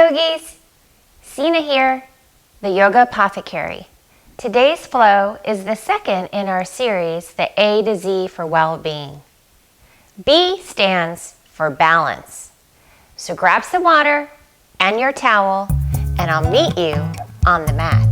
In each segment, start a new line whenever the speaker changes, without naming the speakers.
yogis, Sina here, the Yoga Apothecary. Today's flow is the second in our series, the A to Z for Wellbeing. B stands for balance. So grab some water and your towel, and I'll meet you on the mat.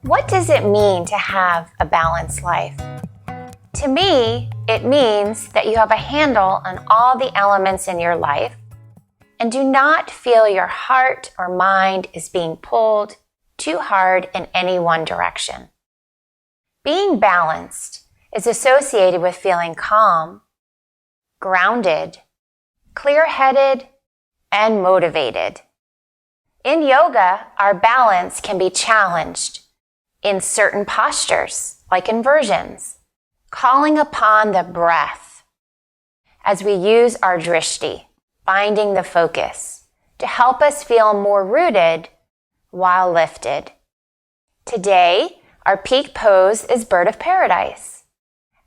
What does it mean to have a balanced life? To me, it means that you have a handle on all the elements in your life and do not feel your heart or mind is being pulled too hard in any one direction. Being balanced is associated with feeling calm, grounded, clear-headed, and motivated. In yoga, our balance can be challenged in certain postures, like inversions, calling upon the breath as we use our drishti, finding the focus, to help us feel more rooted while lifted. Today, our peak pose is Bird of Paradise.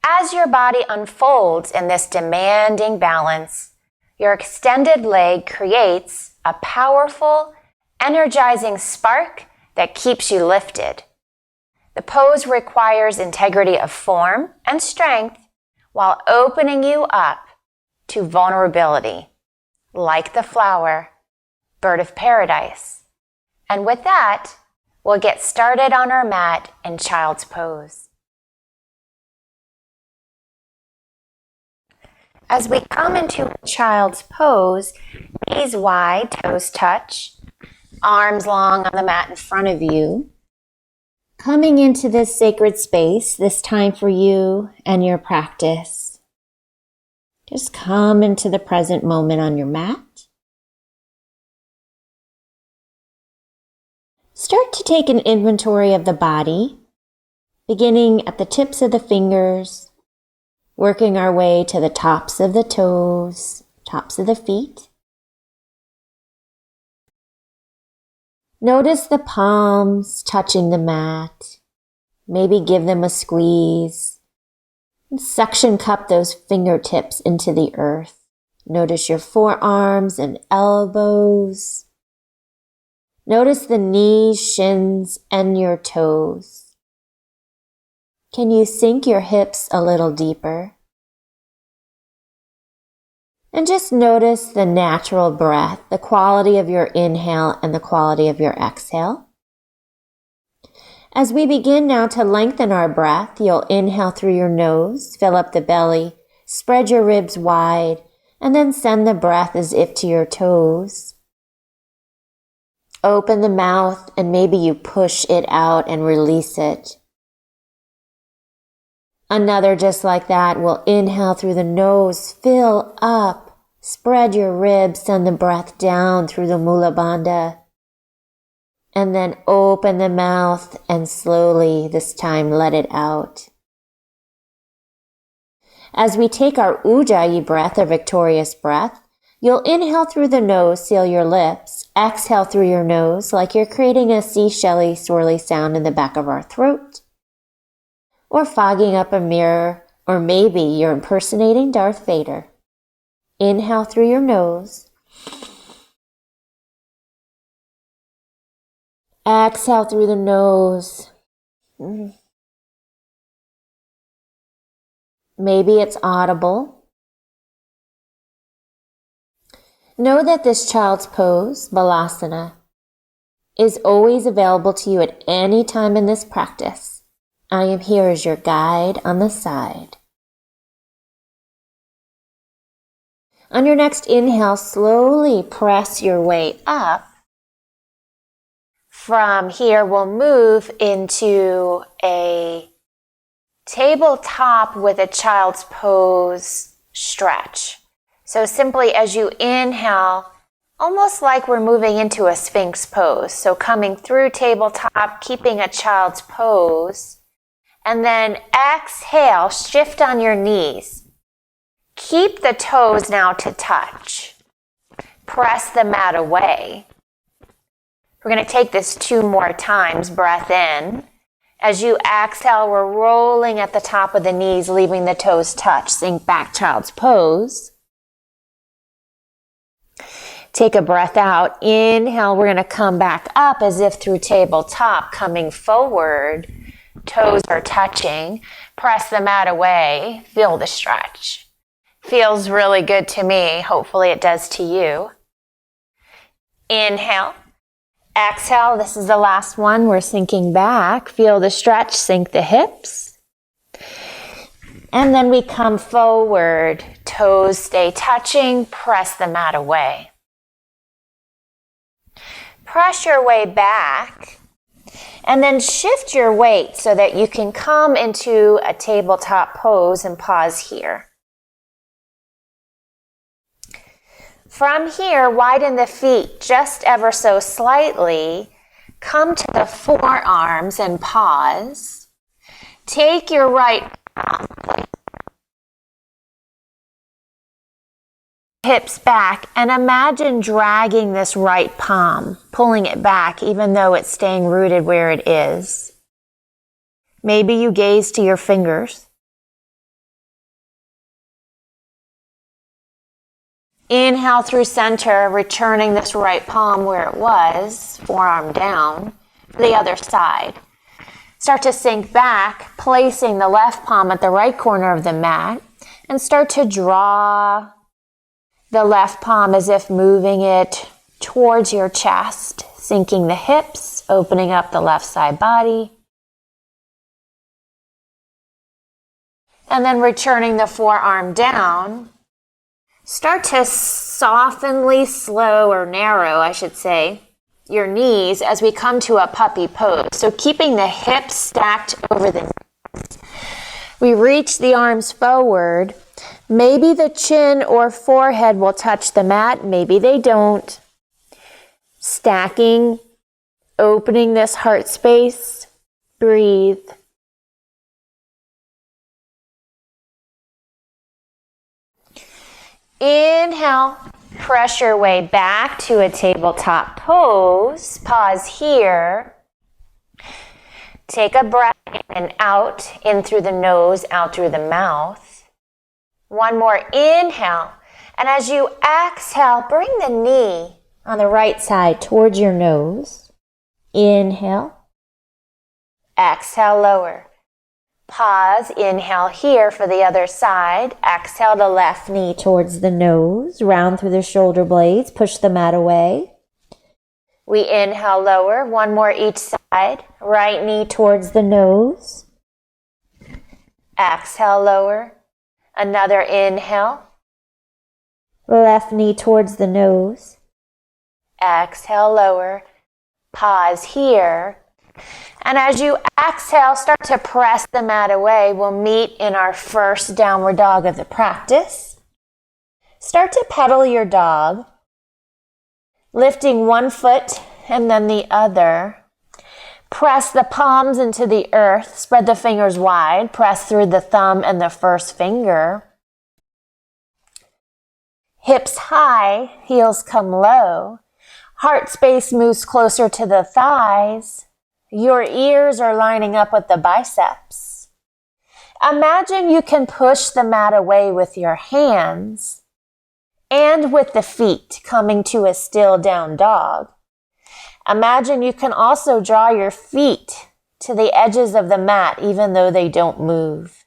As your body unfolds in this demanding balance, your extended leg creates a powerful, energizing spark that keeps you lifted. The pose requires integrity of form and strength while opening you up to vulnerability, like the flower, Bird of Paradise. And with that, we'll get started on our mat in Child's Pose. As we come into Child's Pose, knees wide, toes touch, arms long on the mat in front of you. Coming into this sacred space, this time for you and your practice. Just come into the present moment on your mat. Start to take an inventory of the body, beginning at the tips of the fingers, working our way to the tops of the toes, tops of the feet. Notice the palms touching the mat. Maybe give them a squeeze. And suction cup those fingertips into the earth. Notice your forearms and elbows. Notice the knees, shins, and your toes. Can you sink your hips a little deeper? And just notice the natural breath, the quality of your inhale and the quality of your exhale. As we begin now to lengthen our breath, you'll inhale through your nose, fill up the belly, spread your ribs wide, and then send the breath as if to your toes. Open the mouth and maybe you push it out and release it. Another just like that. We'll inhale through the nose, fill up, spread your ribs, send the breath down through the Mula Bandha. And then open the mouth and slowly, this time, let it out. As we take our Ujjayi breath, or victorious breath, you'll inhale through the nose, seal your lips, exhale through your nose like you're creating a seashell-y, swirly sound in the back of our throat. Or fogging up a mirror, or maybe you're impersonating Darth Vader. Inhale through your nose. Exhale through the nose. Maybe it's audible. Know that this child's pose, Balasana, is always available to you at any time in this practice. I am here as your guide on the side. On your next inhale, slowly press your way up. From here, we'll move into a tabletop with a child's pose stretch. So simply as you inhale, almost like we're moving into a Sphinx pose. So coming through tabletop, keeping a child's pose. And then exhale, shift on your knees. Keep the toes now to touch. Press the mat away. We're going to take this 2 more times. Breath in As you exhale, we're rolling at the top of the knees, leaving the toes touch. Sink back, child's pose. Take a breath out. Inhale, we're going to come back up as if through tabletop, coming forward. Toes are touching. Press the mat away. Feel the stretch. Feels really good to me. Hopefully it does to you. Inhale. Exhale. This is the last one. We're sinking back. Feel the stretch. Sink the hips. And then we come forward. Toes stay touching. Press the mat away. Press your way back. And then shift your weight so that you can come into a tabletop pose and pause here. From here, widen the feet just ever so slightly. Come to the forearms and pause. Take your right palm, hips back, and imagine dragging this right palm, pulling it back even though it's staying rooted where it is. Maybe you gaze to your fingers. Inhale through center, returning this right palm where it was, forearm down, the other side. Start to sink back, placing the left palm at the right corner of the mat, and start to draw the left palm as if moving it towards your chest, sinking the hips, opening up the left side body. And then returning the forearm down. Start to softenly slow or narrow, I should say, your knees as we come to a puppy pose. So keeping the hips stacked over the knees. We reach the arms forward. Maybe the chin or forehead will touch the mat. Maybe they don't. Stacking, opening this heart space. Breathe. Inhale, press your way back to a tabletop pose. Pause here. Take a breath in and out, in through the nose, out through the mouth. One more inhale. And as you exhale, bring the knee on the right side towards your nose. Inhale. Exhale, lower. Pause, inhale here for the other side. Exhale the left knee towards the nose, round through the shoulder blades, push the mat away. We inhale, lower, one more each side. Right knee towards the nose. Exhale, lower. Another inhale. Left knee towards the nose. Exhale, lower. Pause here. And as you exhale, start to press the mat away. We'll meet in our first downward dog of the practice. Start to pedal your dog, lifting one foot and then the other. Press the palms into the earth. Spread the fingers wide. Press through the thumb and the first finger. Hips high, heels come low. Heart space moves closer to the thighs. Your ears are lining up with the biceps. Imagine you can push the mat away with your hands and with the feet coming to a still down dog. Imagine you can also draw your feet to the edges of the mat even though they don't move.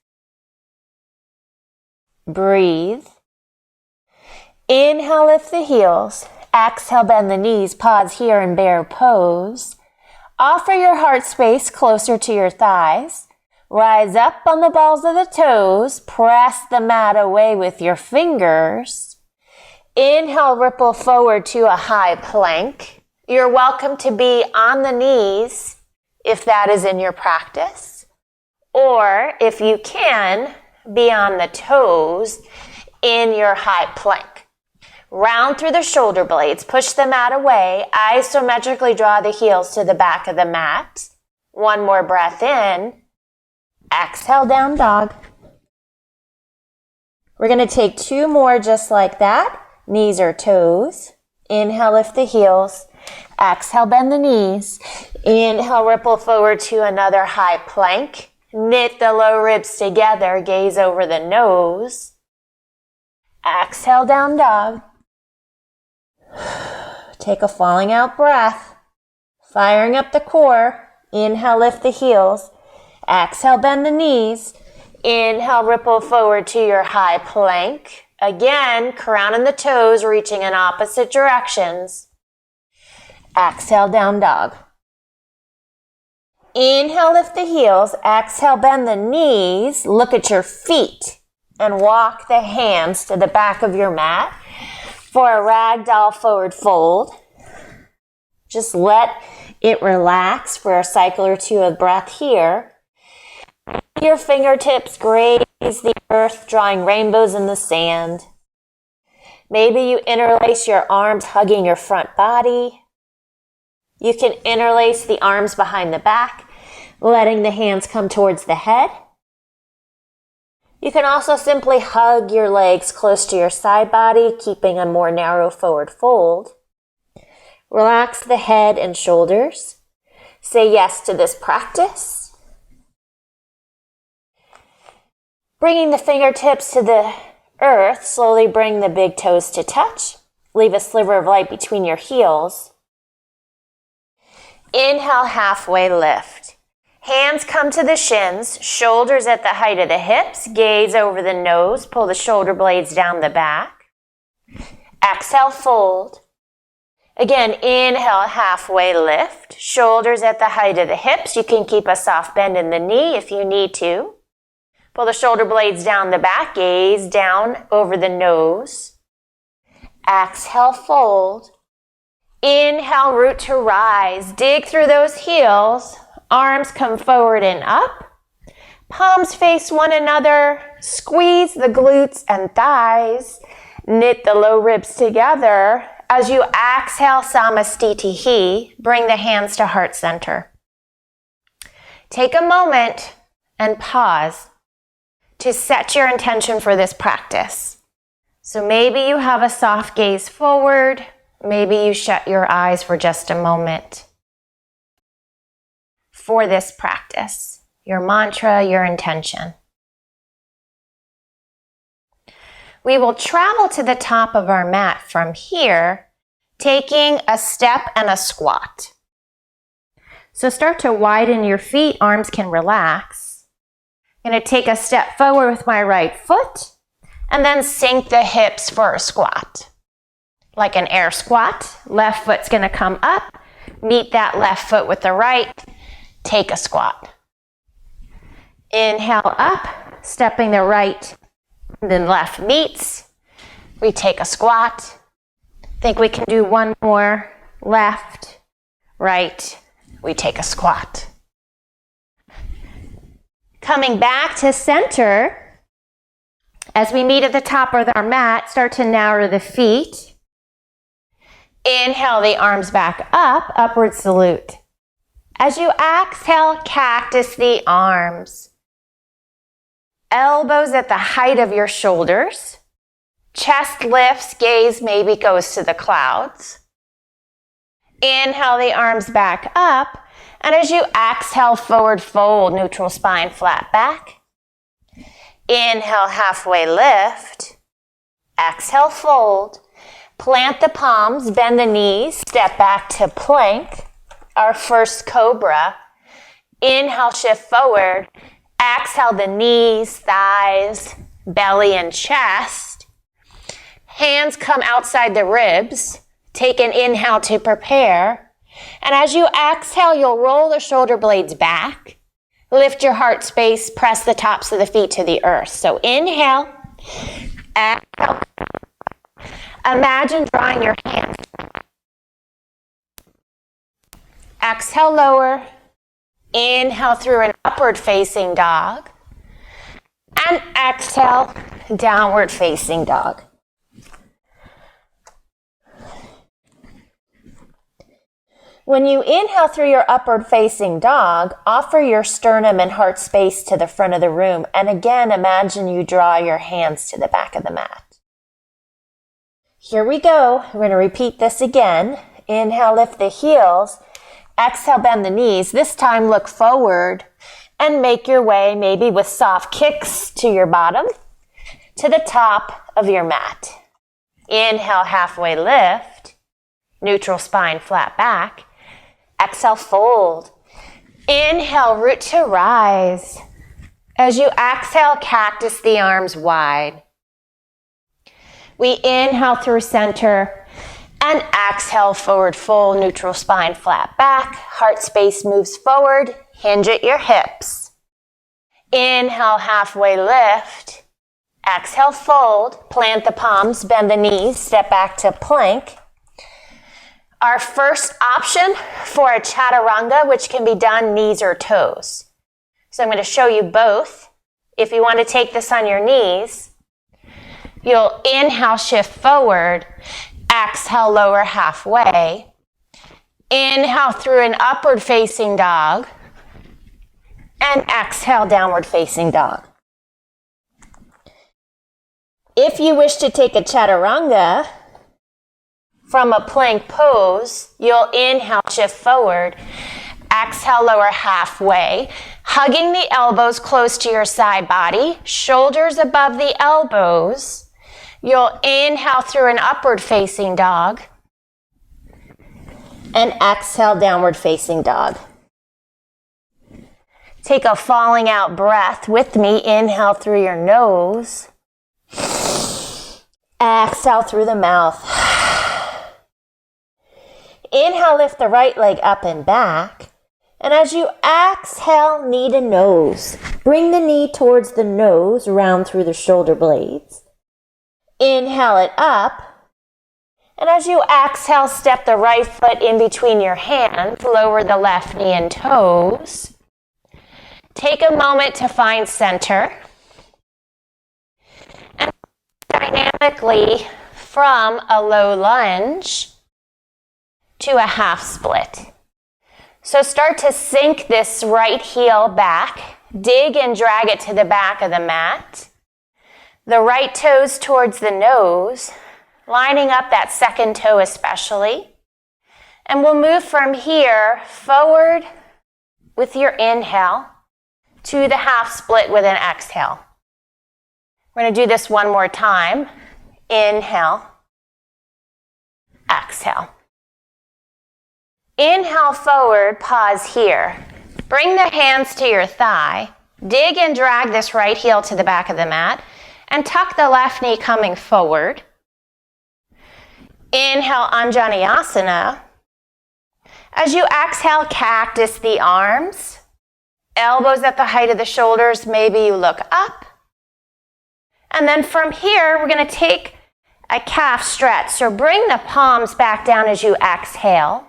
Breathe. Inhale, lift the heels. Exhale, bend the knees. Pause here in bear pose. Offer your heart space closer to your thighs. Rise up on the balls of the toes. Press the mat away with your fingers. Inhale, ripple forward to a high plank. You're welcome to be on the knees if that is in your practice. Or if you can, be on the toes in your high plank. Round through the shoulder blades, push the mat away, isometrically draw the heels to the back of the mat. One more breath in. Exhale, down dog. We're going to take two more just like that. Knees or toes. Inhale, lift the heels. Exhale, bend the knees. Inhale, ripple forward to another high plank. Knit the low ribs together, gaze over the nose. Exhale, down dog. Take a falling out breath. Firing up the core. Inhale, lift the heels. Exhale, bend the knees. Inhale, ripple forward to your high plank. Again, crowning the toes, reaching in opposite directions. Exhale, down dog. Inhale, lift the heels. Exhale, bend the knees. Look at your feet and walk the hands to the back of your mat for a ragdoll forward fold. Just let it relax for a cycle or two of breath here. Your fingertips graze the earth, drawing rainbows in the sand. Maybe you interlace your arms, hugging your front body. You can interlace the arms behind the back, letting the hands come towards the head. You can also simply hug your legs close to your side body, keeping a more narrow forward fold. Relax the head and shoulders. Say yes to this practice. Bringing the fingertips to the earth, slowly bring the big toes to touch. Leave a sliver of light between your heels. Inhale, halfway lift. Hands come to the shins, shoulders at the height of the hips, gaze over the nose, pull the shoulder blades down the back. Exhale, fold. Again, inhale, halfway lift, shoulders at the height of the hips. You can keep a soft bend in the knee if you need to. Pull the shoulder blades down the back, gaze down over the nose. Exhale, fold. Inhale, root to rise. Dig through those heels. Arms come forward and up. Palms face one another. Squeeze the glutes and thighs. Knit the low ribs together. As you exhale, Samastitihi, bring the hands to heart center. Take a moment and pause to set your intention for this practice. So maybe you have a soft gaze forward. Maybe you shut your eyes for just a moment. For this practice, your mantra, your intention. We will travel to the top of our mat from here, taking a step and a squat. So start to widen your feet, arms can relax. I'm going to take a step forward with my right foot and then sink the hips for a squat. Like an air squat, left foot's going to come up, meet that left foot with the right, take a squat. Inhale up, stepping the right, then left meets. We take a squat. Think we can do one more. Left, right, we take a squat. Coming back to center, as we meet at the top of our mat, start to narrow the feet. Inhale the arms back up, upward salute. As you exhale, cactus the arms. Elbows at the height of your shoulders. Chest lifts, gaze maybe goes to the clouds. Inhale the arms back up. And as you exhale, forward fold, neutral spine, flat back. Inhale, halfway lift. Exhale, fold. Plant the palms, bend the knees, step back to plank. Our first cobra. Inhale, shift forward. Exhale the knees, thighs, belly, and chest. Hands come outside the ribs. Take an inhale to prepare. And as you exhale, you'll roll the shoulder blades back. Lift your heart space, press the tops of the feet to the earth. So inhale, exhale. Imagine drawing your hands. Exhale, lower. Inhale through an upward facing dog. And exhale, downward facing dog. When you inhale through your upward facing dog, offer your sternum and heart space to the front of the room. And again, imagine you draw your hands to the back of the mat. Here we go. We're going to repeat this again. Inhale, lift the heels. Exhale, bend the knees. This time, look forward and make your way, maybe with soft kicks to your bottom, to the top of your mat. Inhale, halfway lift. Neutral spine, flat back. Exhale, fold. Inhale, root to rise. As you exhale, cactus the arms wide. We inhale through center and exhale, forward fold, neutral spine, flat back. Heart space moves forward. Hinge at your hips. Inhale, halfway lift. Exhale, fold. Plant the palms, bend the knees, step back to plank. Our first option for a chaturanga, which can be done knees or toes. So I'm going to show you both. If you want to take this on your knees, you'll inhale, shift forward. Exhale, lower halfway. Inhale through an upward facing dog. And exhale, downward facing dog. If you wish to take a chaturanga from a plank pose, you'll inhale, shift forward. Exhale, lower halfway. Hugging the elbows close to your side body. Shoulders above the elbows. You'll inhale through an upward facing dog. And exhale, downward facing dog. Take a falling out breath with me. Inhale through your nose. Exhale through the mouth. Inhale, lift the right leg up and back. And as you exhale, knee to nose. Bring the knee towards the nose, round through the shoulder blades. Inhale it up. And as you exhale, step the right foot in between your hands. Lower the left knee and toes. Take a moment to find center. And dynamically from a low lunge to a half split. So start to sink this right heel back. Dig and drag it to the back of the mat. The right toes towards the nose, lining up that second toe especially. And we'll move from here forward with your inhale to the half split with an exhale. We're going to do this one more time. Inhale, exhale. Inhale forward, pause here. Bring the hands to your thigh. Dig and drag this right heel to the back of the mat. And tuck the left knee coming forward. Inhale, Anjaneyasana. As you exhale, cactus the arms. Elbows at the height of the shoulders. Maybe you look up. And then from here, we're going to take a calf stretch. So bring the palms back down as you exhale.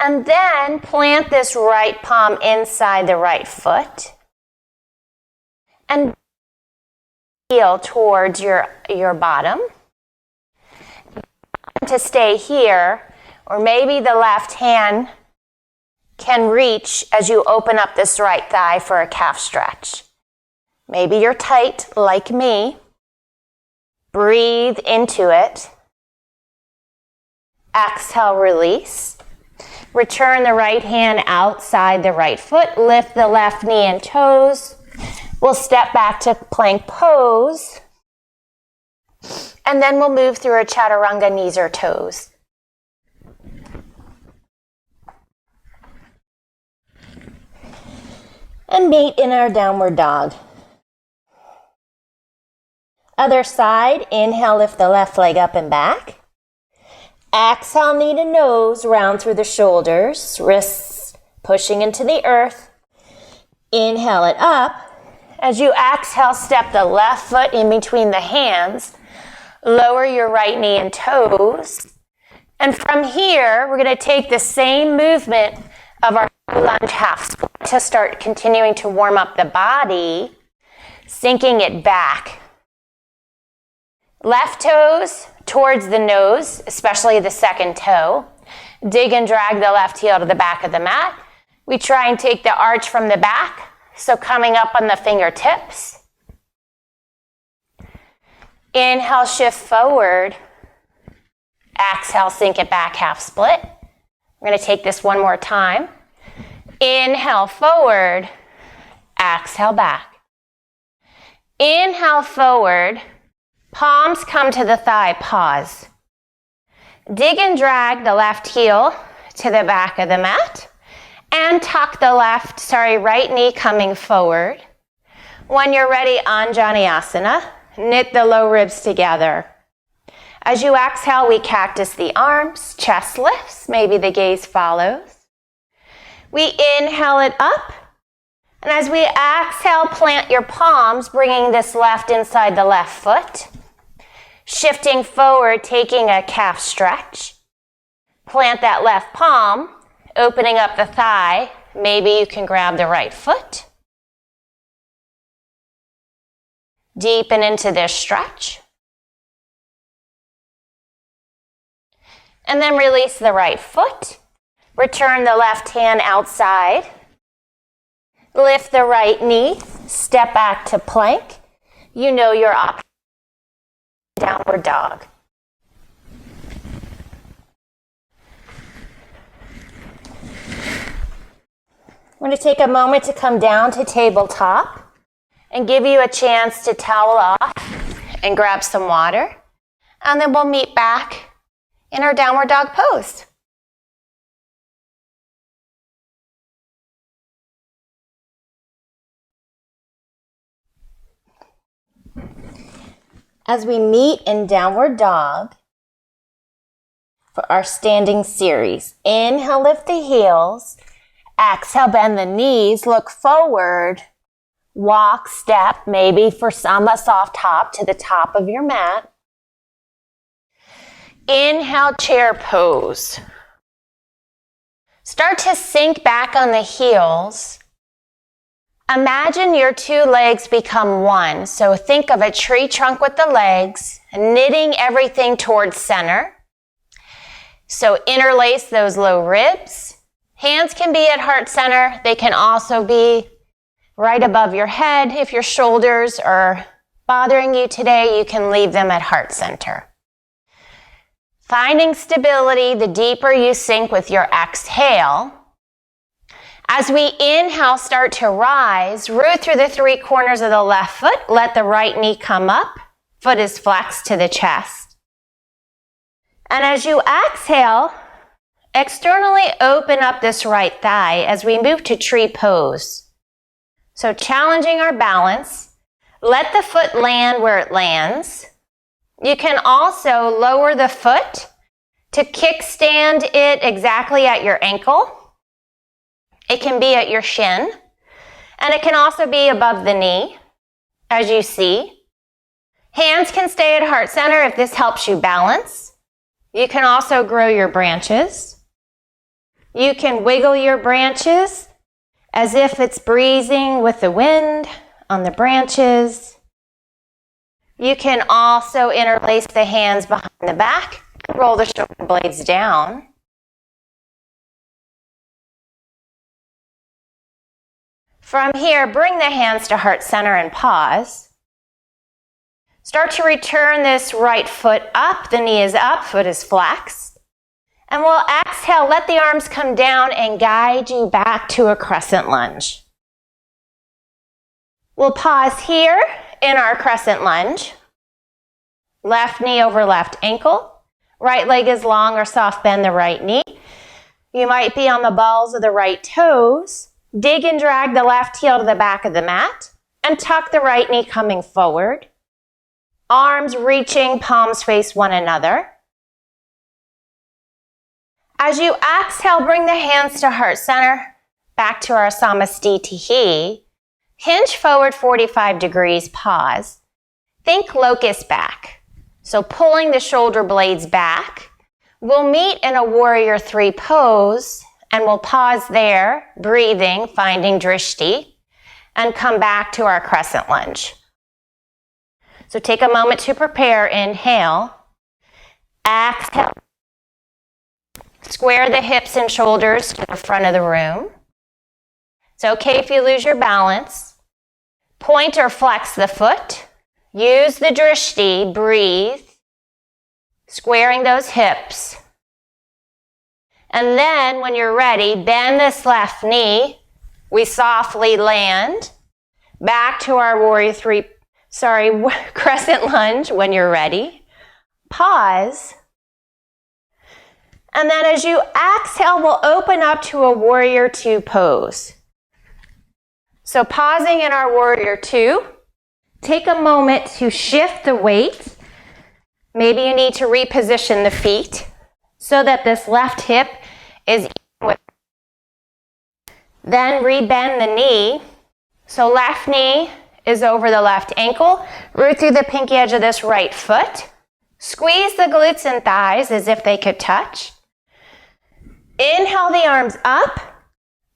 And then plant this right palm inside the right foot. And heel towards your bottom. To stay here, or maybe the left hand can reach as you open up this right thigh for a calf stretch. Maybe you're tight like me. Breathe into it. Exhale, release. Return the right hand outside the right foot. Lift the left knee and toes. We'll step back to plank pose. And then we'll move through a chaturanga, knees or toes. And meet in our downward dog. Other side, inhale, lift the left leg up and back. Exhale, knee to nose, round through the shoulders, wrists pushing into the earth. Inhale it up. As you exhale, step the left foot in between the hands. Lower your right knee and toes. And from here, we're going to take the same movement of our lunge half split to start continuing to warm up the body, sinking it back. Left toes towards the nose, especially the second toe. Dig and drag the left heel to the back of the mat. We try and take the arch from the back. So coming up on the fingertips. Inhale, shift forward. Exhale, sink it back, half split. We're going to take this one more time. Inhale, forward. Exhale, back. Inhale, forward. Palms come to the thigh, pause. Dig and drag the left heel to the back of the mat. And tuck the right knee coming forward. When you're ready, Anjaneyasana. Knit the low ribs together. As you exhale, we cactus the arms, chest lifts, maybe the gaze follows. We inhale it up, and as we exhale, plant your palms, bringing this left inside the left foot. Shifting forward, taking a calf stretch. Plant that left palm, opening up the thigh. Maybe you can grab the right foot. Deepen into this stretch. And then release the right foot. Return the left hand outside. Lift the right knee. Step back to plank. You know your option. Downward dog. I'm going to take a moment to come down to tabletop and give you a chance to towel off and grab some water. And then we'll meet back in our downward dog pose. As we meet in downward dog for our standing series, inhale, lift the heels. Exhale, bend the knees, look forward. Walk, step, maybe for some a soft hop to the top of your mat. Inhale, chair pose. Start to sink back on the heels. Imagine your two legs become one. So think of a tree trunk with the legs, knitting everything towards center. So interlace those low ribs. Hands can be at heart center. They can also be right above your head. If your shoulders are bothering you today, you can leave them at heart center. Finding stability, the deeper you sink with your exhale. As we inhale, start to rise, root through the three corners of the left foot. Let the right knee come up. Foot is flexed to the chest. And as you exhale, externally open up this right thigh as we move to tree pose. So challenging our balance. Let the foot land where it lands. You can also lower the foot to kickstand it exactly at your ankle. It can be at your shin, and it can also be above the knee, as you see. Hands can stay at heart center if this helps you balance. You can also grow your branches. You can wiggle your branches as if it's breezing with the wind on the branches. You can also interlace the hands behind the back, roll the shoulder blades down. From here, bring the hands to heart center and pause. Start to return this right foot up. The knee is up, foot is flexed. And we'll exhale, let the arms come down and guide you back to a crescent lunge. We'll pause here in our crescent lunge. Left knee over left ankle. Right leg is long or soft bend the right knee. You might be on the balls of the right toes. Dig and drag the left heel to the back of the mat and tuck the right knee coming forward. Arms reaching, palms face one another. As you exhale, bring the hands to heart center, back to our Namaste. Hinge forward 45 degrees, pause. Think locust back. So pulling the shoulder blades back. We'll meet in a warrior three pose. And we'll pause there, breathing, finding drishti, and come back to our crescent lunge. So take a moment to prepare. Inhale. Exhale. Square the hips and shoulders to the front of the room. It's okay if you lose your balance. Point or flex the foot. Use the drishti. Breathe. squaring those hips. And then when you're ready, bend this left knee. We softly land back to our crescent lunge when you're ready. Pause. And then as you exhale, we'll open up to a warrior two pose. So pausing in our warrior two, take a moment to shift the weight. Maybe you need to reposition the feet so that this left hip is even with. Then rebend the knee. So left knee is over the left ankle. Root through the pinky edge of this right foot. Squeeze the glutes and thighs as if they could touch. Inhale the arms up,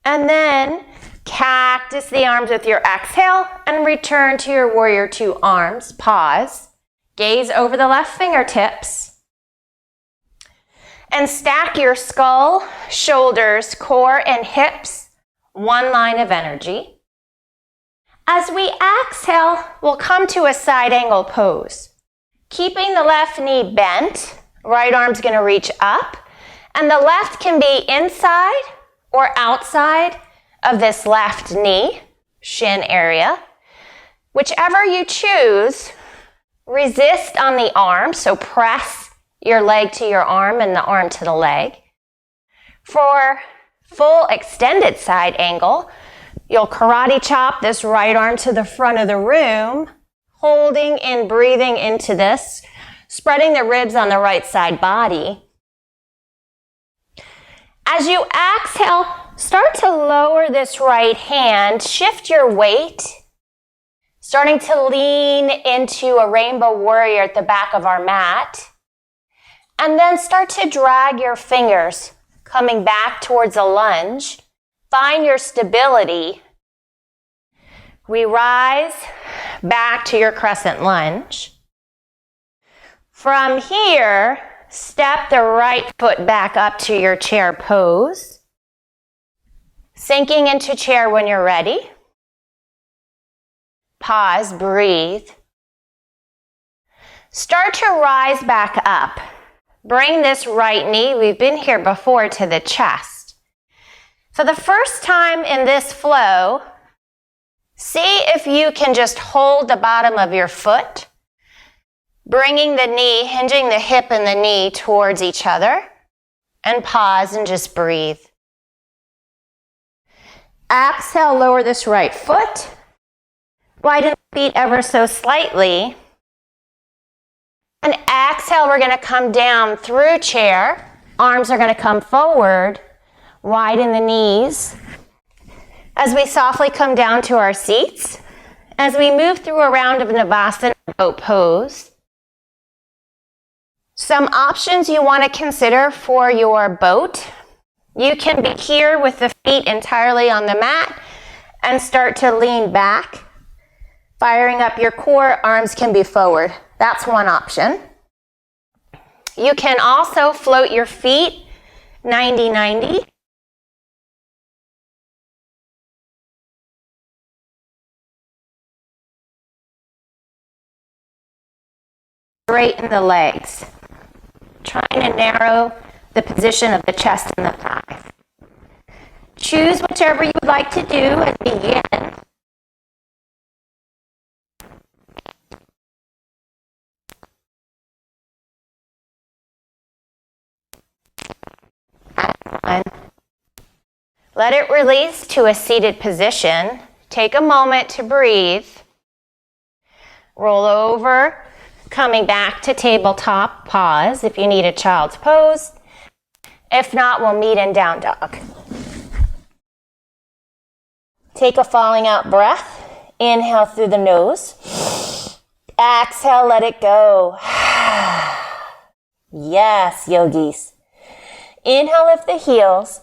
and then cactus the arms with your exhale and return to your warrior two arms. Pause. Gaze over the left fingertips. And stack your skull, shoulders, core, and hips, one line of energy. As we exhale, we'll come to a side angle pose. Keeping the left knee bent, right arm's going to reach up, and the left can be inside or outside of this left knee, shin area. Whichever you choose, resist on the arm, so press your leg to your arm and the arm to the leg. For full extended side angle, you'll karate chop this right arm to the front of the room, holding and breathing into this, spreading the ribs on the right side body. As you exhale, start to lower this right hand, shift your weight, starting to lean into a rainbow warrior at the back of our mat. And then start to drag your fingers, coming back towards a lunge. Find your stability. We rise back to your crescent lunge. From here, step the right foot back up to your chair pose. Sinking into chair when you're ready. Pause, breathe. Start to rise back up. Bring this right knee, we've been here before, to the chest. For the first time in this flow, see if you can just hold the bottom of your foot, bringing the knee, hinging the hip and the knee towards each other, and pause and just breathe. Exhale, lower this right foot. Widen the feet ever so slightly. And exhale, we're going to come down through chair. Arms are going to come forward. Widen the knees. As we softly come down to our seats, as we move through a round of Namaste boat pose, some options you want to consider for your boat. You can be here with the feet entirely on the mat and start to lean back. Firing up your core, arms can be forward. That's one option. You can also float your feet 90-90. Straighten the legs. Trying to narrow the position of the chest and the thighs. Choose whichever you would like to do and begin. Let it release to a seated position. Take a moment to breathe. Roll over, coming back to tabletop. Pause if you need a child's pose. If not, we'll meet in down dog. Take a falling out breath. Inhale through the nose. Exhale, let it go. Yes, yogis. Inhale, lift the heels.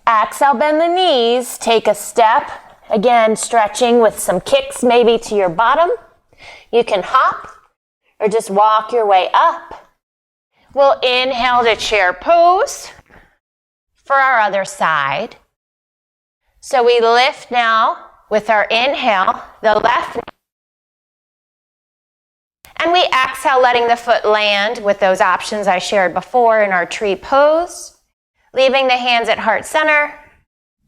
Exhale, bend the knees. Take a step. Again, stretching with some kicks maybe to your bottom. You can hop or just walk your way up. We'll inhale to chair pose for our other side. So we lift now with our inhale, the left knee. And we exhale, letting the foot land with those options I shared before in our tree pose. Leaving the hands at heart center.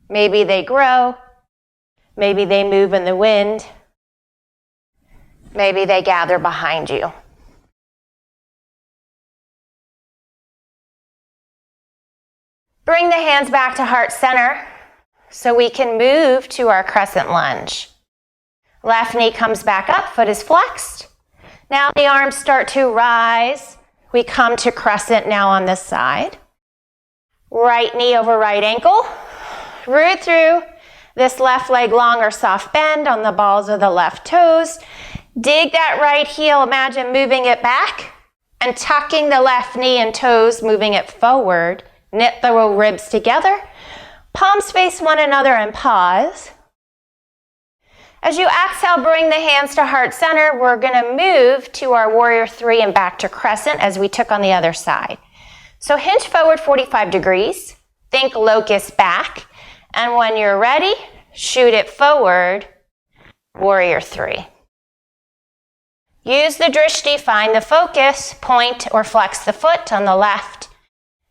Maybe they grow. Maybe they move in the wind. Maybe they gather behind you. Bring the hands back to heart center so we can move to our crescent lunge. Left knee comes back up, foot is flexed. Now the arms start to rise. We come to crescent now on this side. Right knee over right ankle. Root through this left leg long or soft bend on the balls of the left toes. Dig that right heel, imagine moving it back and tucking the left knee and toes, moving it forward. Knit the ribs together. Palms face one another and pause. As you exhale, bring the hands to heart center. We're going to move to our warrior three and back to crescent as we took on the other side. So hinge forward 45 degrees. Think locust back. And when you're ready, shoot it forward, warrior three. Use the drishti, find the focus, point or flex the foot on the left,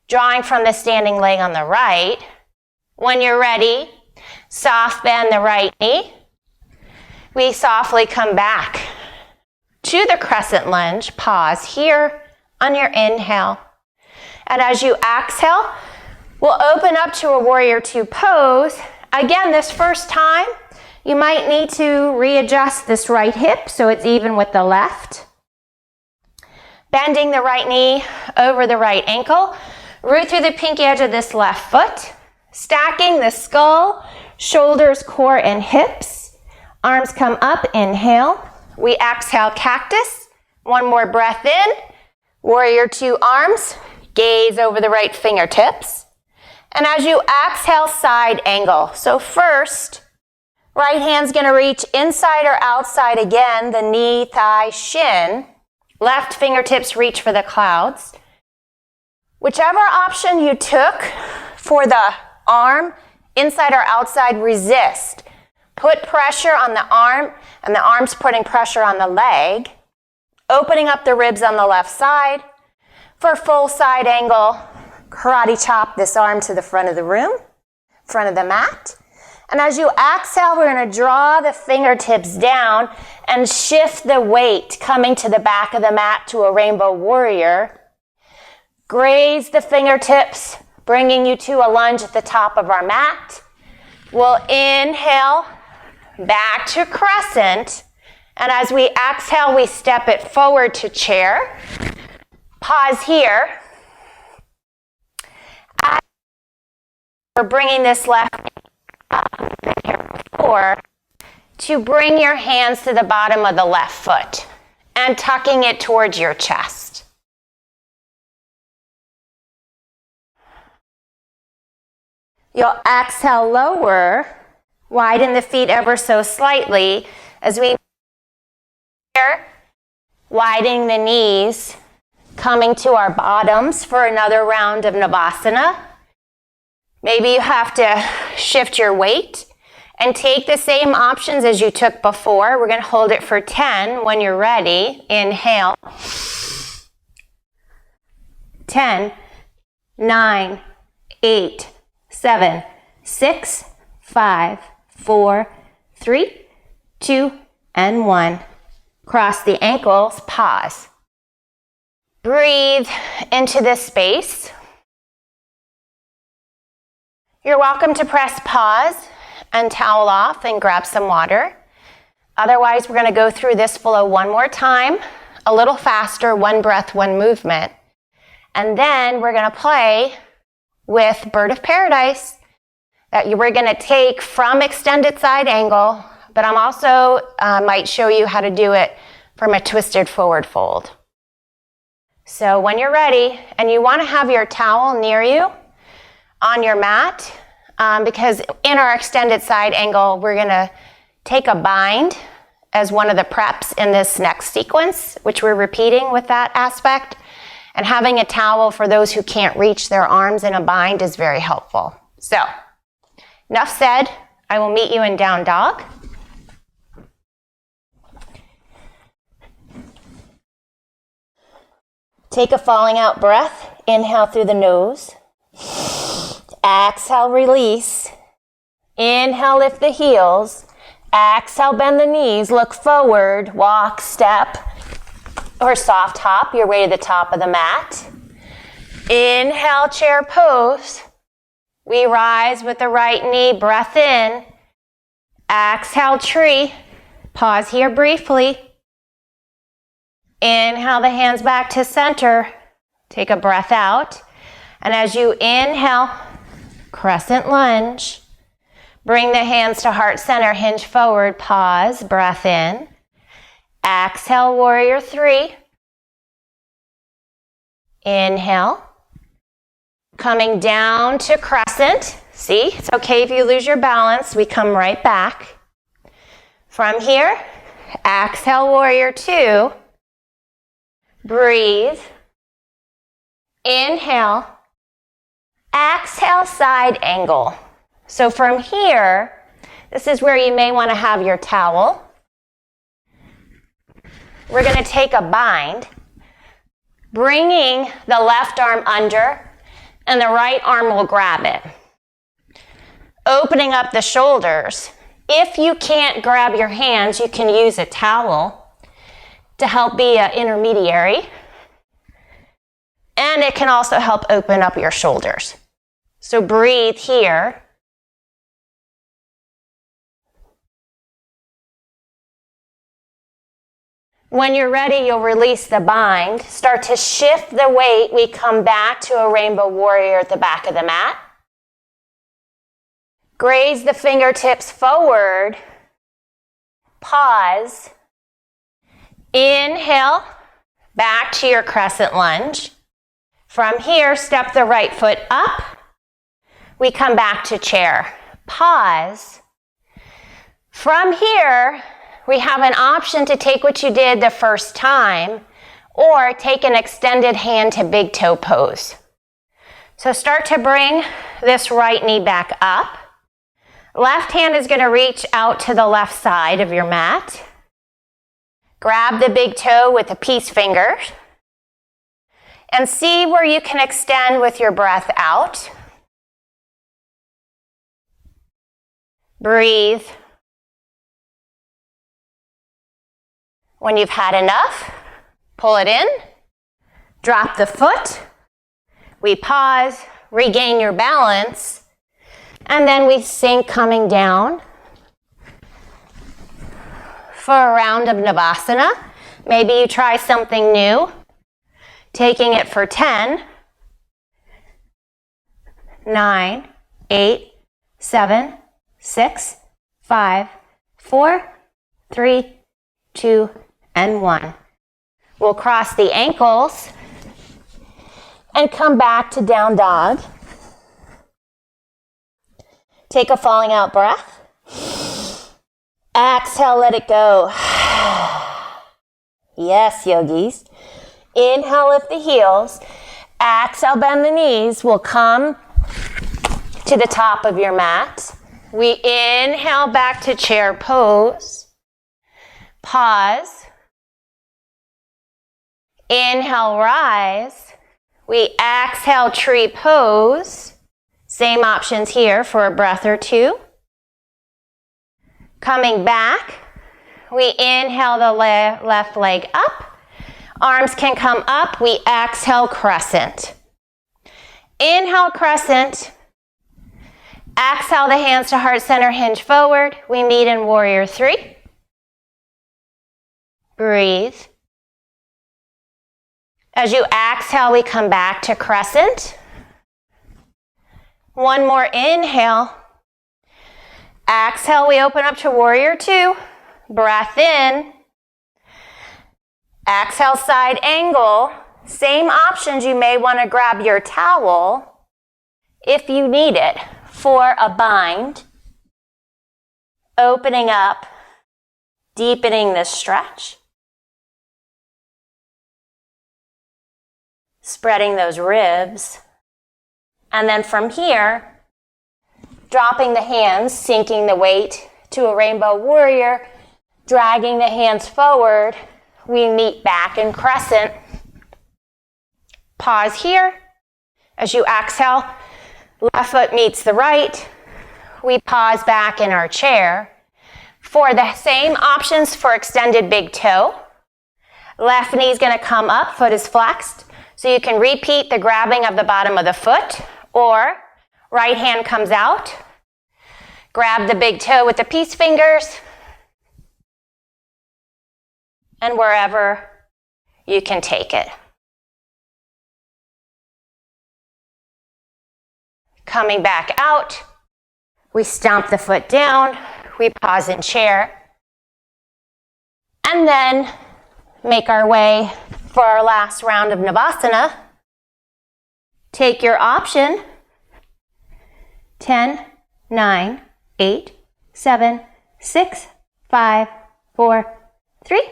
drawing from the standing leg on the right. When you're ready, soft bend the right knee. We softly come back to the crescent lunge. Pause here on your inhale. And as you exhale, we'll open up to a warrior two pose. Again, this first time, you might need to readjust this right hip so it's even with the left. Bending the right knee over the right ankle. Root through the pinky edge of this left foot. Stacking the skull, shoulders, core, and hips. Arms come up, inhale. We exhale, cactus. One more breath in. Warrior two arms. Gaze over the right fingertips. And as you exhale, side angle. So first, right hand's gonna reach inside or outside again, the knee, thigh, shin. Left fingertips reach for the clouds. Whichever option you took for the arm, inside or outside, resist. Put pressure on the arm, and the arm's putting pressure on the leg. Opening up the ribs on the left side. For full side angle, karate chop this arm to the front of the room, front of the mat. And as you exhale, we're going to draw the fingertips down and shift the weight coming to the back of the mat to a rainbow warrior. Graze the fingertips, bringing you to a lunge at the top of our mat. We'll inhale back to crescent. And as we exhale, we step it forward to chair. Pause here. We're bringing this left up before to bring your hands to the bottom of the left foot and tucking it towards your chest. You'll exhale lower, widen the feet ever so slightly as we here, widening the knees, coming to our bottoms for another round of Navasana. Maybe you have to shift your weight and take the same options as you took before. We're going to hold it for 10 when you're ready. Inhale. 10, 9, 8, 7, 6, 5, 4, 3, 2, and 1. Cross the ankles, pause. Breathe into this space. You're welcome to press pause and towel off and grab some water. Otherwise, we're going to go through this flow one more time, a little faster, one breath, one movement. And then we're going to play with Bird of Paradise that we're going to take from extended side angle, but I'm also might show you how to do it from a twisted forward fold. So when you're ready, and you want to have your towel near you on your mat, because in our extended side angle, we're going to take a bind as one of the preps in this next sequence, which we're repeating with that aspect. And having a towel for those who can't reach their arms in a bind is very helpful. So, enough said. I will meet you in down dog. Take a falling out breath. Inhale through the nose. Exhale, release. Inhale, lift the heels. Exhale, bend the knees. Look forward, walk, step, or soft hop your way to the top of the mat. Inhale, chair pose. We rise with the right knee, breath in. Exhale, tree. Pause here briefly. Inhale the hands back to center. Take a breath out. And as you inhale, crescent lunge. Bring the hands to heart center, hinge forward, pause, breath in. Exhale, warrior three. Inhale. Coming down to crescent. See, it's okay if you lose your balance. We come right back. From here, exhale, warrior two. Breathe. Inhale. Exhale, side angle. So from here, this is where you may want to have your towel. We're going to take a bind, bringing the left arm under, and the right arm will grab it. Opening up the shoulders. If you can't grab your hands, you can use a towel to help be an intermediary. And it can also help open up your shoulders. So breathe here. When you're ready, you'll release the bind. Start to shift the weight. We come back to a rainbow warrior at the back of the mat. Graze the fingertips forward. Pause. Inhale, back to your crescent lunge. From here, step the right foot up. We come back to chair. Pause. From here, we have an option to take what you did the first time or take an extended hand to big toe pose. So start to bring this right knee back up. Left hand is going to reach out to the left side of your mat. Grab the big toe with the peace finger and see where you can extend with your breath out. Breathe. When you've had enough, pull it in, drop the foot. We pause, regain your balance, and then we sink coming down for a round of Navasana. Maybe you try something new, taking it for 10, 9, 8, 7, 6, 5, 4, 3, 2, and 1. We'll cross the ankles and come back to down dog. Take a falling out breath. Exhale, let it go. Yes, yogis. Inhale, lift the heels. Exhale, bend the knees. We'll come to the top of your mat. We inhale back to chair pose. Pause. Inhale, rise. We exhale, tree pose. Same options here for a breath or two. Coming back, we inhale the left leg up. Arms can come up. We exhale, crescent. Inhale, crescent. Exhale the hands to heart center, hinge forward. We meet in warrior three. Breathe. As you exhale, we come back to crescent. One more inhale. Exhale, we open up to warrior two. Breath in. Exhale, side angle. Same options. You may want to grab your towel if you need it for a bind. Opening up, deepening the stretch. Spreading those ribs. And then from here, dropping the hands, sinking the weight to a rainbow warrior, dragging the hands forward, we meet back in crescent. Pause here. As you exhale, left foot meets the right. We pause back in our chair. For the same options for extended big toe, left knee is going to come up, foot is flexed. So you can repeat the grabbing of the bottom of the foot, or right hand comes out. Grab the big toe with the peace fingers, and wherever you can take it. Coming back out, we stomp the foot down, we pause in chair, and then make our way for our last round of Navasana. Take your option. 10, 9, 8, 7, 6, 5, 4, 3,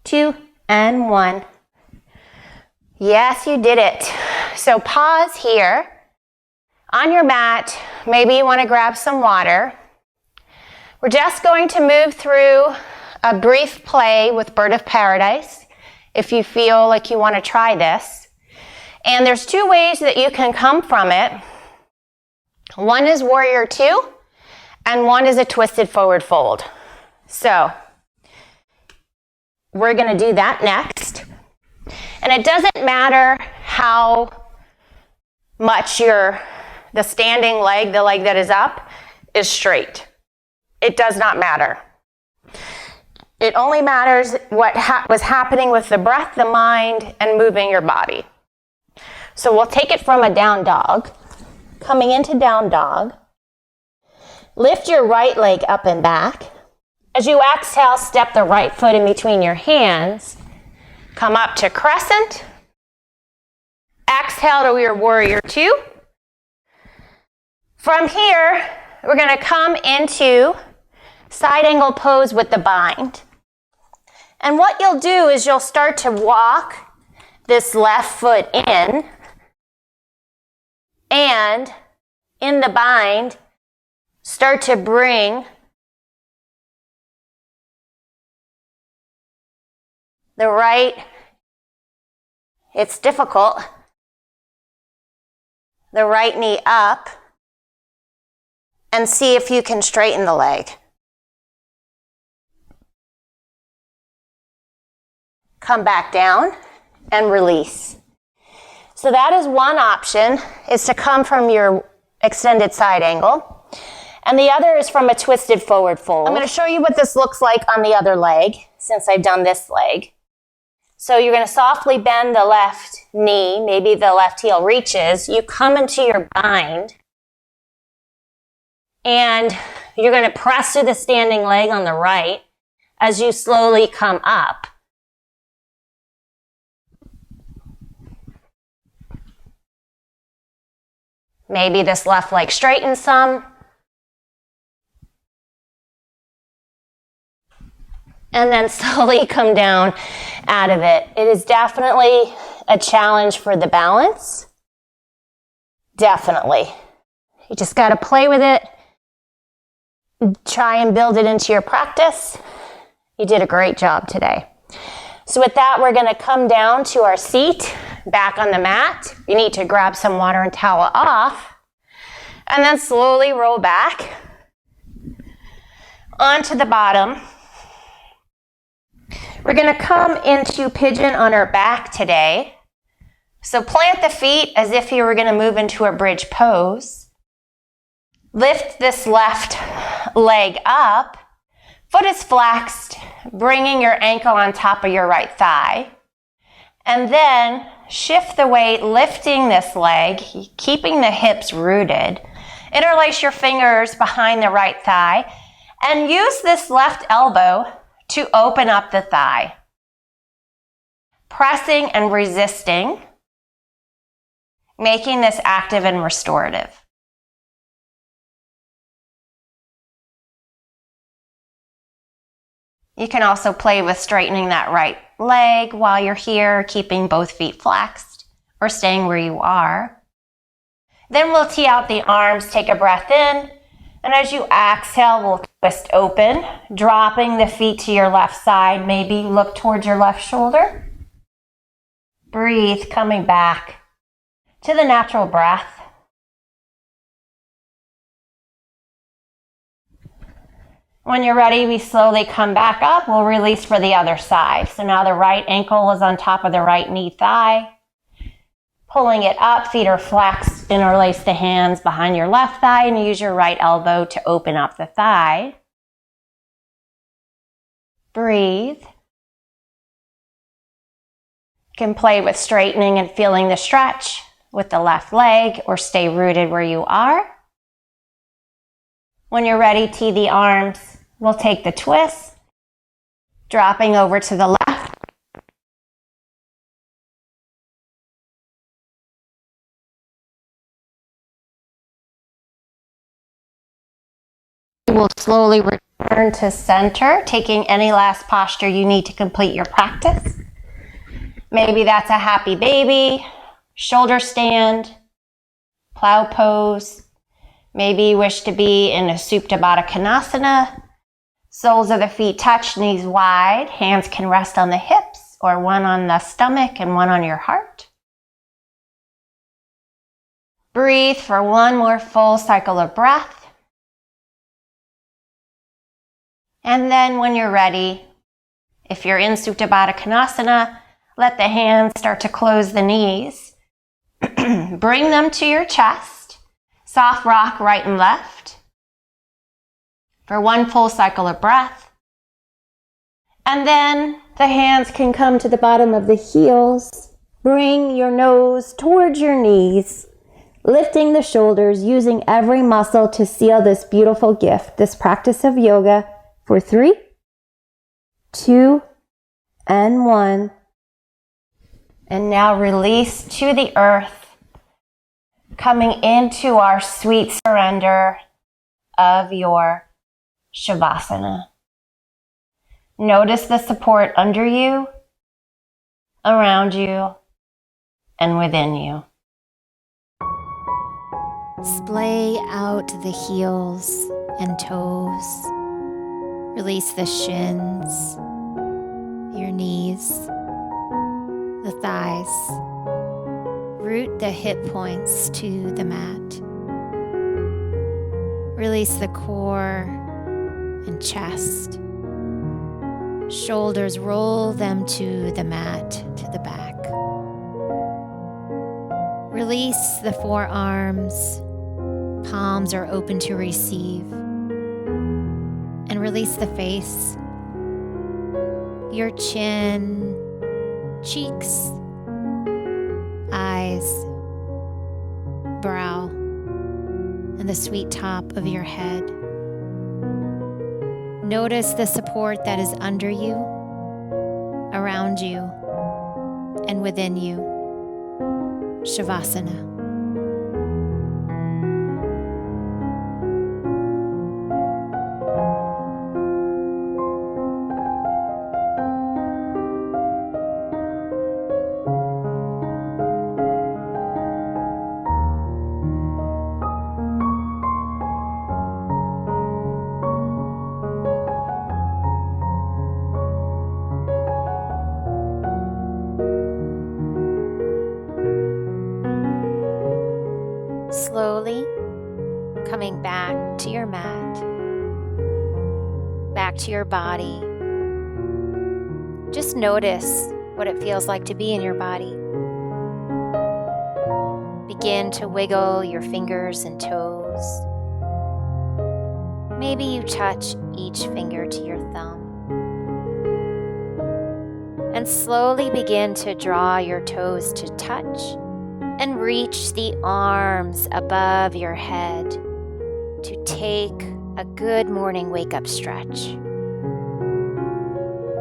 2, and 1. Yes, you did it. So pause here. On your mat, maybe you want to grab some water. We're just going to move through a brief play with Bird of Paradise, if you feel like you want to try this. And there's two ways that you can come from it. One is Warrior Two, and one is a twisted forward fold. So we're going to do that next. And it doesn't matter how much the standing leg, the leg that is up, is straight. It does not matter. It only matters what was happening with the breath, the mind, and moving your body. So we'll take it from a down dog. Coming into down dog. Lift your right leg up and back. As you exhale, step the right foot in between your hands. Come up to crescent. Exhale to your Warrior Two. From here, we're going to come into side angle pose with the bind. And what you'll do is you'll start to walk this left foot in, and in the bind, start to bring the right, it's difficult, the right knee up, and see if you can straighten the leg. Come back down and release. So that is one option, is to come from your extended side angle. And the other is from a twisted forward fold. I'm going to show you what this looks like on the other leg, since I've done this leg. So you're going to softly bend the left knee, maybe the left heel reaches. You come into your bind, and you're going to press through the standing leg on the right as you slowly come up. Maybe this left leg straightens some. And then slowly come down out of it. It is definitely a challenge for the balance. Definitely. You just got to play with it. Try and build it into your practice. You did a great job today. So with that, we're going to come down to our seat, back on the mat. You need to grab some water and towel off. And then slowly roll back onto the bottom. We're going to come into pigeon on our back today. So plant the feet as if you were going to move into a bridge pose. Lift this left leg up. Foot is flexed, bringing your ankle on top of your right thigh. And then shift the weight, lifting this leg, keeping the hips rooted. Interlace your fingers behind the right thigh and use this left elbow to open up the thigh. Pressing and resisting, making this active and restorative. You can also play with straightening that right leg while you're here, keeping both feet flexed or staying where you are. Then we'll tee out the arms, take a breath in, and as you exhale, we'll twist open, dropping the feet to your left side. Maybe look towards your left shoulder. Breathe, coming back to the natural breath. When you're ready, we slowly come back up. We'll release for the other side. So now the right ankle is on top of the right knee thigh. Pulling it up, feet are flexed. Interlace the hands behind your left thigh and use your right elbow to open up the thigh. Breathe. You can play with straightening and feeling the stretch with the left leg or stay rooted where you are. When you're ready, tee the arms. We'll take the twist, dropping over to the left. We'll slowly return to center, taking any last posture you need to complete your practice. Maybe that's a happy baby, shoulder stand, plow pose. Maybe you wish to be in a Supta Baddha Konasana. Soles of the feet touch, knees wide. Hands can rest on the hips or one on the stomach and one on your heart. Breathe for one more full cycle of breath. And then when you're ready, if you're in Supta Baddha Konasana, let the hands start to close the knees. Bring them to your chest. Soft rock right and left for one full cycle of breath. And then the hands can come to the bottom of the heels. Bring your nose towards your knees, lifting the shoulders, using every muscle to seal this beautiful gift, this practice of yoga for 3, 2, and 1. And now release to the earth, coming into our sweet surrender of your Shavasana. Notice the support under you, around you, and within you.
Splay out the heels and toes. Release the shins, your knees, the thighs. Root the hip points to the mat. Release the core and chest. Shoulders, roll them to the mat, to the back. Release the forearms. Palms are open to receive. And release the face, your chin, cheeks, eyes, brow, and the sweet top of your head. Notice the support that is under you, around you, and within you. Shavasana. Slowly coming back to your mat, back to your body. Just notice what it feels like to be in your body. Begin to wiggle your fingers and toes. Maybe you touch each finger to your thumb. And slowly begin to draw your toes to touch and reach the arms above your head to take a good morning wake-up stretch.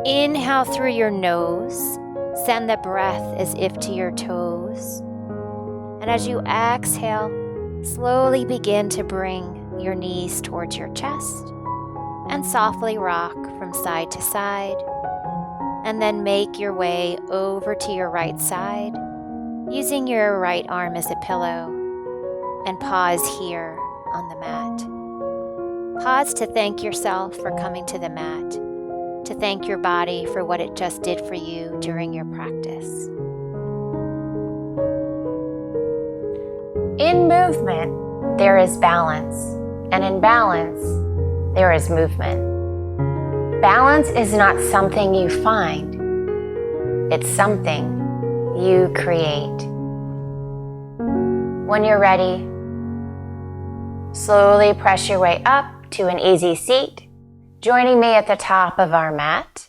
Inhale through your nose, send the breath as if to your toes. And as you exhale, slowly begin to bring your knees towards your chest and softly rock from side to side. And then make your way over to your right side, using your right arm as a pillow, and pause here on the mat. Pause to thank yourself for coming to the mat, to thank your body for what it just did for you during your practice.
In movement, there is balance, and in balance, there is movement. Balance is not something you find, it's something you create. When you're ready, slowly press your way up to an easy seat, joining me at the top of our mat.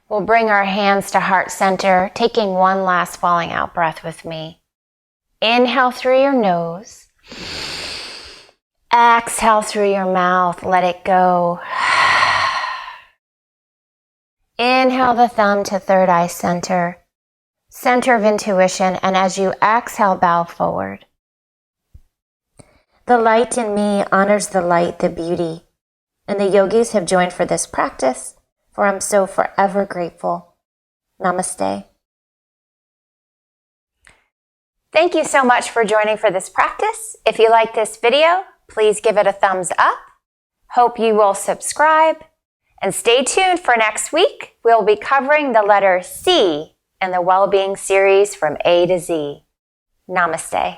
We'll bring our hands to heart center, taking one last falling out breath with me. Inhale through your nose. Exhale through your mouth. Let it go. Inhale the thumb to third eye center, center of intuition, and as you exhale, bow forward. The light in me honors the light, the beauty, and the yogis have joined for this practice, for I'm so forever grateful. Namaste. Thank you so much for joining for this practice. If you like this video, please give it a thumbs up. Hope you will subscribe. And stay tuned for next week. We'll be covering the letter C in the Wellbeing series from A to Z. Namaste.